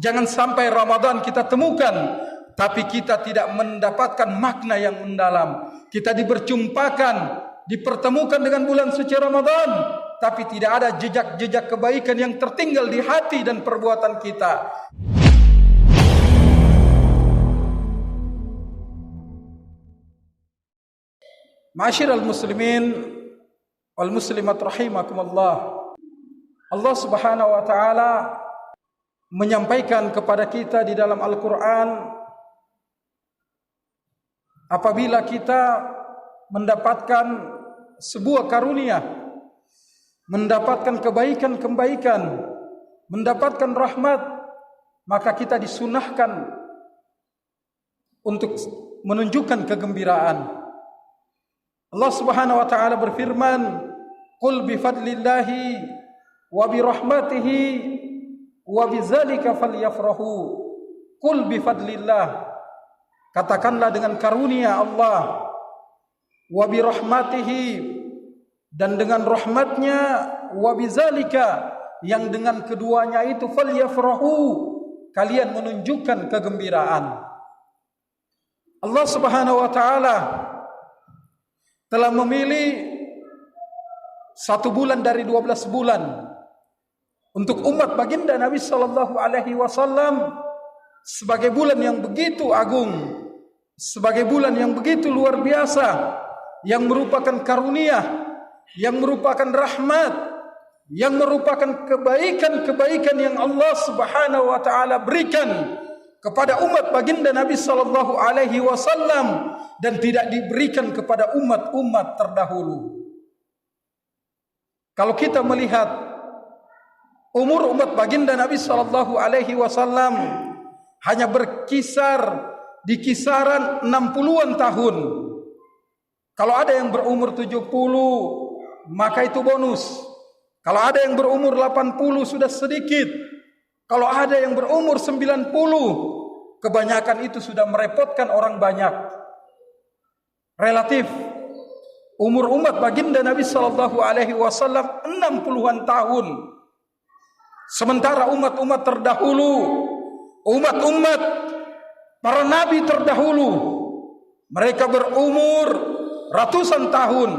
Jangan sampai Ramadan kita temukan, tapi kita tidak mendapatkan makna yang mendalam. Kita dipertemukan dengan bulan suci Ramadan, tapi tidak ada jejak-jejak kebaikan yang tertinggal di hati dan perbuatan kita. Ma'asyiral muslimin wal muslimat rahimakumullah. Allah Subhanahu wa taala menyampaikan kepada kita di dalam Al-Qur'an, apabila kita mendapatkan sebuah karunia, mendapatkan kebaikan-kebaikan, mendapatkan rahmat, maka kita disunahkan untuk menunjukkan kegembiraan. Allah Subhanahu wa taala berfirman, "Qul bi fadlillahi wa bi rahmatihi wa bidzalika falyafrahu." Qul bi fadlillah, katakanlah dengan karunia Allah, wa bi rahmatihi, dan dengan rahmatnya, wa bidzalika, yang dengan keduanya itu, falyafrahu, kalian menunjukkan kegembiraan. Allah Subhanahu wa taala telah memilih 1 bulan dari 12 bulan untuk umat baginda Nabi sallallahu alaihi wasallam sebagai bulan yang begitu agung, sebagai bulan yang begitu luar biasa, yang merupakan karunia, yang merupakan rahmat, yang merupakan kebaikan-kebaikan yang Allah Subhanahu wa taala berikan kepada umat baginda Nabi sallallahu alaihi wasallam dan tidak diberikan kepada umat-umat terdahulu. Kalau kita melihat umur umat baginda Nabi sallallahu alaihi wasallam hanya berkisar di kisaran 60-an tahun. Kalau ada yang berumur 70, maka itu bonus. Kalau ada yang berumur 80 sudah sedikit. Kalau ada yang berumur 90, kebanyakan itu sudah merepotkan orang banyak. Relatif umur umat baginda Nabi sallallahu alaihi wasallam 60-an tahun. Sementara umat-umat terdahulu, umat-umat para nabi terdahulu, mereka berumur ratusan tahun,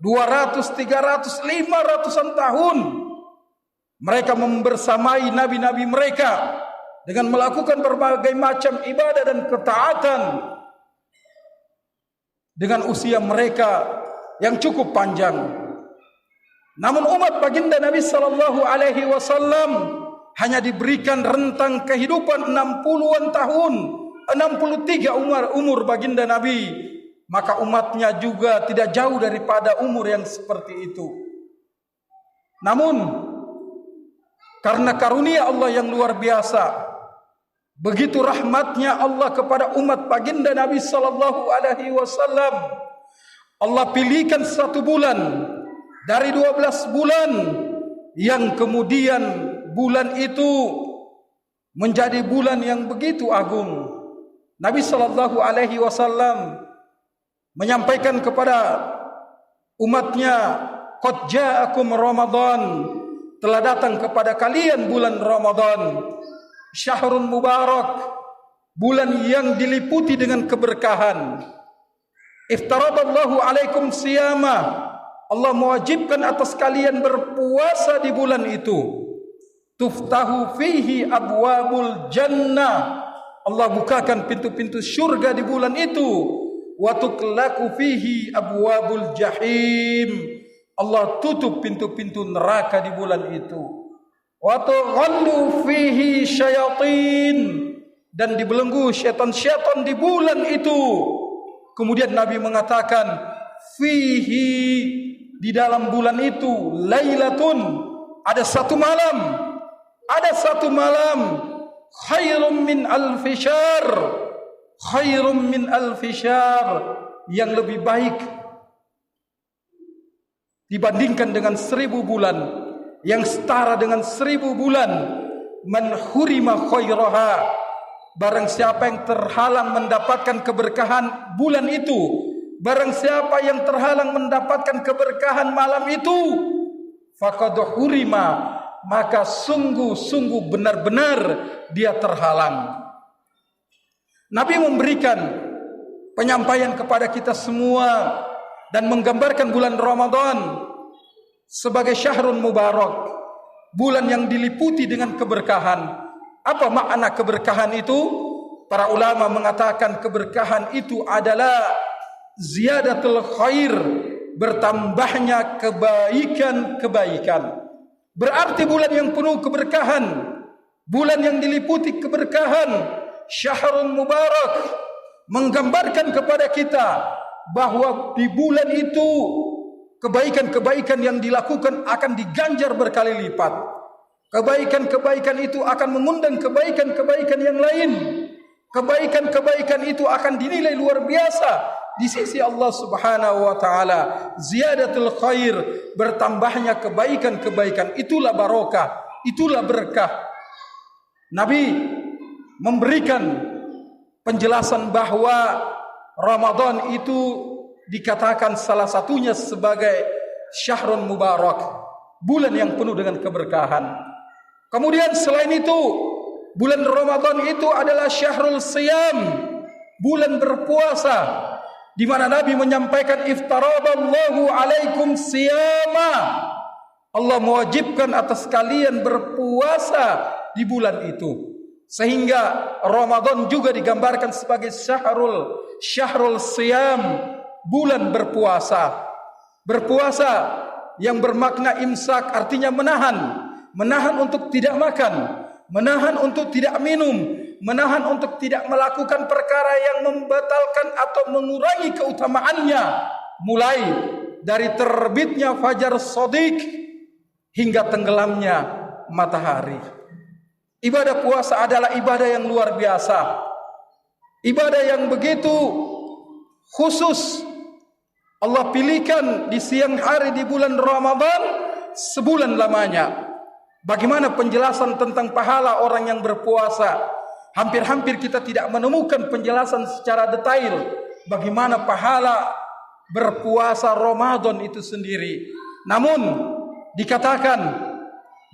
200, 300, 500-an tahun. Mereka membersamai nabi-nabi mereka dengan melakukan berbagai macam ibadah dan ketaatan dengan usia mereka yang cukup panjang. Namun umat baginda Nabi sallallahu alaihi wasallam hanya diberikan rentang kehidupan 60-an tahun, 63 umur baginda Nabi, maka umatnya juga tidak jauh daripada umur yang seperti itu. Namun karena karunia Allah yang luar biasa, begitu rahmatnya Allah kepada umat baginda Nabi sallallahu alaihi wasallam, Allah pilihkan 1 bulan dari 12 bulan yang kemudian bulan itu menjadi bulan yang begitu agung. Nabi sallallahu alaihi wasallam menyampaikan kepada umatnya, "Qad ja'akum Ramadan." Telah datang kepada kalian bulan Ramadan, syahrun mubarak, bulan yang diliputi dengan keberkahan. Iftaradallahu alaikum siyama, Allah mewajibkan atas kalian berpuasa di bulan itu. Tuftahu fihi abwabul jannah, Allah bukakan pintu-pintu syurga di bulan itu. Wa tuqlaqu fihi abwabul jahim, Allah tutup pintu-pintu neraka di bulan itu. Wa tughallu fihi syayatin, dan dibelenggu syaitan-syaitan di bulan itu. Kemudian Nabi mengatakan, fihi, di dalam bulan itu, lailatun, ada 1 malam, ada 1 malam, khairum min alfi syahr, khairum min alfi syahr, yang lebih baik dibandingkan dengan 1000 bulan, yang setara dengan 1000 bulan. Man hurima khairaha, barang siapa yang terhalang mendapatkan keberkahan bulan itu, barang siapa yang terhalang mendapatkan keberkahan malam itu, faqad hurima, maka sungguh-sungguh benar-benar dia terhalang. Nabi memberikan penyampaian kepada kita semua dan menggambarkan bulan Ramadan sebagai syahrun mubarak, bulan yang diliputi dengan keberkahan. Apa makna keberkahan itu? Para ulama mengatakan keberkahan itu adalah ziyadatul khair, bertambahnya kebaikan-kebaikan. Berarti bulan yang penuh keberkahan, bulan yang diliputi keberkahan, syahrun mubarak, menggambarkan kepada kita bahwa di bulan itu kebaikan-kebaikan yang dilakukan akan diganjar berkali lipat. Kebaikan-kebaikan itu akan mengundang kebaikan-kebaikan yang lain. Kebaikan-kebaikan itu akan dinilai luar biasa di sisi Allah Subhanahu wa taala. Ziyadatul khair, bertambahnya kebaikan-kebaikan, itulah barokah, itulah berkah. Nabi memberikan penjelasan bahwa Ramadan itu dikatakan salah satunya sebagai syahrun mubarak, bulan yang penuh dengan keberkahan. Kemudian selain itu, bulan Ramadan itu adalah syahrul siyam, bulan berpuasa, di mana Nabi menyampaikan iftaradallahu alaikum siyama, Allah mewajibkan atas kalian berpuasa di bulan itu. Sehingga Ramadan juga digambarkan sebagai syahrul siyam, bulan berpuasa. Berpuasa yang bermakna imsak artinya menahan untuk tidak makan, menahan untuk tidak minum, menahan untuk tidak melakukan perkara yang membatalkan atau mengurangi keutamaannya, mulai dari terbitnya fajar shadiq hingga tenggelamnya matahari. Ibadah puasa adalah ibadah yang luar biasa, ibadah yang begitu khusus. Allah pilihkan di siang hari di bulan Ramadan sebulan lamanya. Bagaimana penjelasan tentang pahala orang yang berpuasa? Hampir-hampir kita tidak menemukan penjelasan secara detail bagaimana pahala berpuasa Ramadan itu sendiri. Namun dikatakan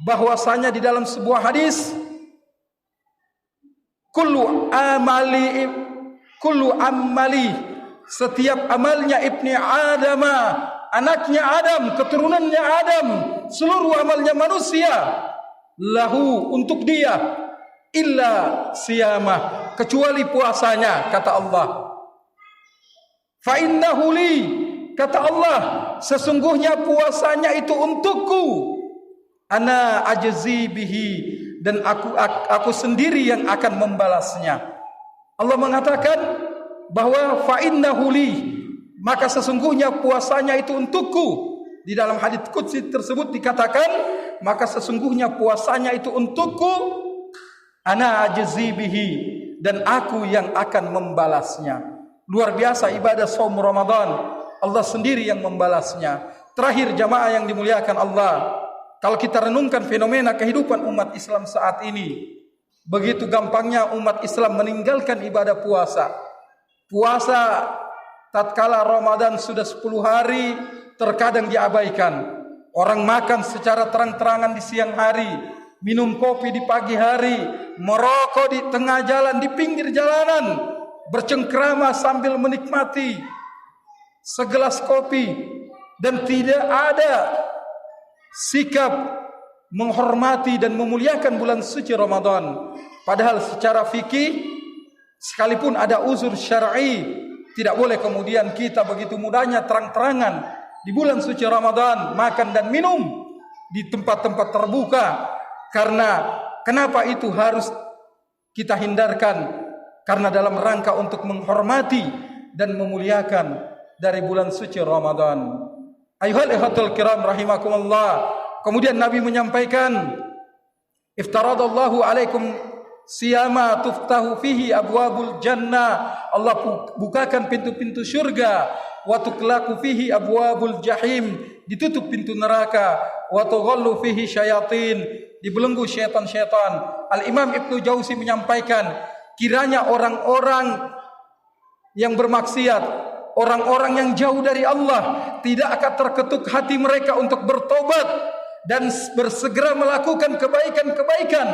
bahwasanya di dalam sebuah hadis, kullu amali, setiap amalnya ibni Adam, anaknya Adam, keturunannya Adam, seluruh amalnya manusia, lahu, untuk dia, illa siyamah, kecuali puasanya, kata Allah. Fa innahu li, kata Allah, sesungguhnya puasanya itu untukku, ana ajzi bihi, dan aku sendiri yang akan membalasnya. Allah mengatakan bahwa fa innahu li, maka sesungguhnya puasanya itu untukku. Di dalam hadits qudsi tersebut dikatakan, maka sesungguhnya puasanya itu untukku, ana ajzi bihi, dan aku yang akan membalasnya. Luar biasa ibadah saum Ramadan, Allah sendiri yang membalasnya. Terakhir jamaah yang dimuliakan Allah, kalau kita renungkan fenomena kehidupan umat Islam saat ini, begitu gampangnya umat Islam meninggalkan ibadah puasa. Puasa tatkala Ramadan sudah 10 hari terkadang diabaikan. Orang makan secara terang-terangan di siang hari, minum kopi di pagi hari, merokok di tengah jalan, di pinggir jalanan, bercengkrama sambil menikmati segelas kopi, dan tidak ada sikap menghormati dan memuliakan bulan suci Ramadan. Padahal secara fikih, sekalipun ada uzur syar'i, tidak boleh kemudian kita begitu mudahnya terang-terangan di bulan suci Ramadan makan dan minum di tempat-tempat terbuka. Karena kenapa itu harus kita hindarkan? Karena dalam rangka untuk menghormati dan memuliakan dari bulan suci Ramadan. Ayuhal ikhwatul kiram rahimakumullah. Kemudian Nabi menyampaikan, iftaradallahu alaikum siyama tuftahu fihi abwabul jannah, Allah bukakan pintu-pintu syurga, wa tuqlaqu fihi abwabul jahim, ditutup pintu neraka, wa tughallu fihi syayatin, dibelenggu syaitan-syaitan. Al-Imam Ibnu Jauzi menyampaikan, kiranya orang-orang yang bermaksiat, orang-orang yang jauh dari Allah, tidak akan terketuk hati mereka untuk bertobat dan bersegera melakukan kebaikan-kebaikan,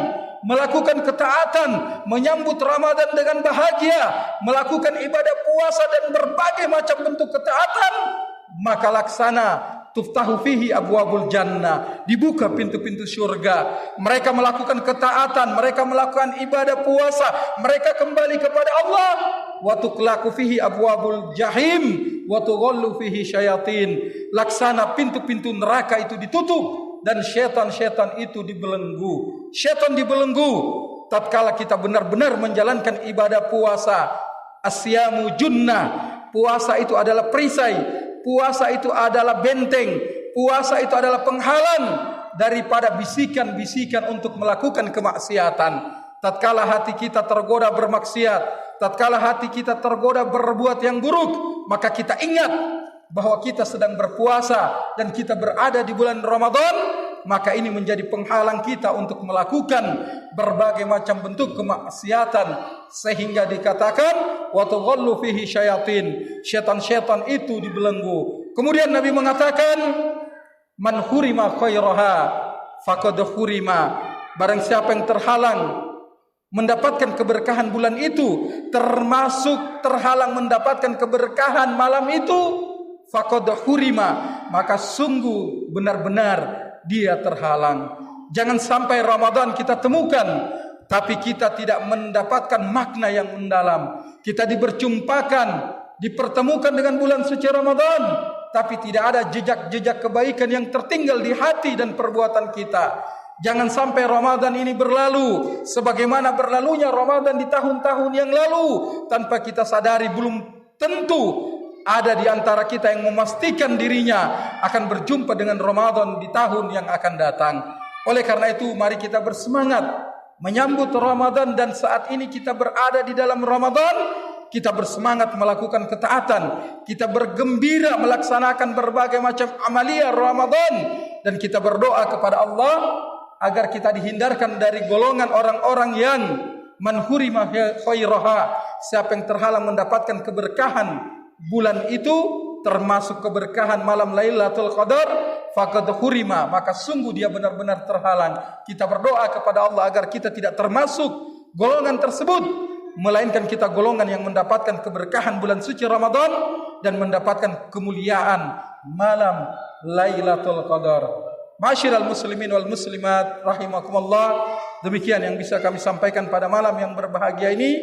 melakukan ketaatan, menyambut Ramadan dengan bahagia, melakukan ibadah puasa dan berbagai macam bentuk ketaatan, maka laksana tuftahu fihi abwabul jannah, dibuka pintu-pintu surga. Mereka melakukan ketaatan, mereka melakukan ibadah puasa, mereka kembali kepada Allah. Wa tuqlaqu fihi abwabul jahim wa tughallu fihi syayatin. Laksana pintu-pintu neraka itu ditutup dan syaitan-syaitan itu dibelenggu. Syaitan dibelenggu tatkala kita benar-benar menjalankan ibadah puasa. Asyamu junnah. Puasa itu adalah perisai, puasa itu adalah benteng, puasa itu adalah penghalang daripada bisikan-bisikan untuk melakukan kemaksiatan. Tatkala hati kita tergoda bermaksiat, tatkala hati kita tergoda berbuat yang buruk, maka kita ingat bahwa kita sedang berpuasa dan kita berada di bulan Ramadan, maka ini menjadi penghalang kita untuk melakukan berbagai macam bentuk kemaksiatan, sehingga dikatakan wa tughallu fihi syayatin, syaitan-syaitan itu dibelenggu. Kemudian Nabi mengatakan man hurima khairaha faqad hurima, barang siapa yang terhalang mendapatkan keberkahan bulan itu, termasuk terhalang mendapatkan keberkahan malam itu, faqad hurima, maka sungguh benar-benar dia terhalang. Jangan sampai Ramadan kita temukan tapi kita tidak mendapatkan makna yang mendalam. Kita diperjumpakan, dipertemukan dengan bulan suci Ramadan, tapi tidak ada jejak-jejak kebaikan yang tertinggal di hati dan perbuatan kita. Jangan sampai Ramadan ini berlalu sebagaimana berlalunya Ramadan di tahun-tahun yang lalu, tanpa kita sadari belum tentu ada di antara kita yang memastikan dirinya akan berjumpa dengan Ramadan di tahun yang akan datang. Oleh karena itu, mari kita bersemangat menyambut Ramadan, dan saat ini kita berada di dalam Ramadan, kita bersemangat melakukan ketaatan, kita bergembira melaksanakan berbagai macam amalia Ramadan, dan kita berdoa kepada Allah agar kita dihindarkan dari golongan orang-orang yang manhurima khairaha, siapa yang terhalang mendapatkan keberkahan bulan itu, termasuk keberkahan malam Lailatul Qadar, faqad hurima, maka sungguh dia benar-benar terhalang. Kita berdoa kepada Allah agar kita tidak termasuk golongan tersebut, melainkan kita golongan yang mendapatkan keberkahan bulan suci Ramadan dan mendapatkan kemuliaan malam Lailatul Qadar. Ma'asyiral muslimin wal muslimat rahimakumullah, demikian yang bisa kami sampaikan pada malam yang berbahagia ini.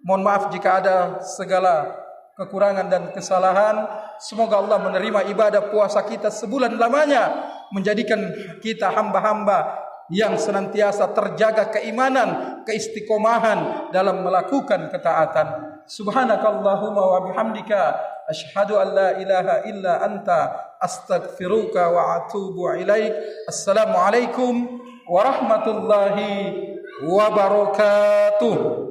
Mohon maaf jika ada segala kekurangan dan kesalahan. Semoga Allah menerima ibadah puasa kita sebulan lamanya, menjadikan kita hamba-hamba yang senantiasa terjaga keimanan, keistiqomahan dalam melakukan ketaatan. Subhanakallahumma wa bihamdika asyhadu an la ilaha illa anta astaghfiruka wa atubu ilaik. Assalamualaikum warahmatullahi wabarakatuh.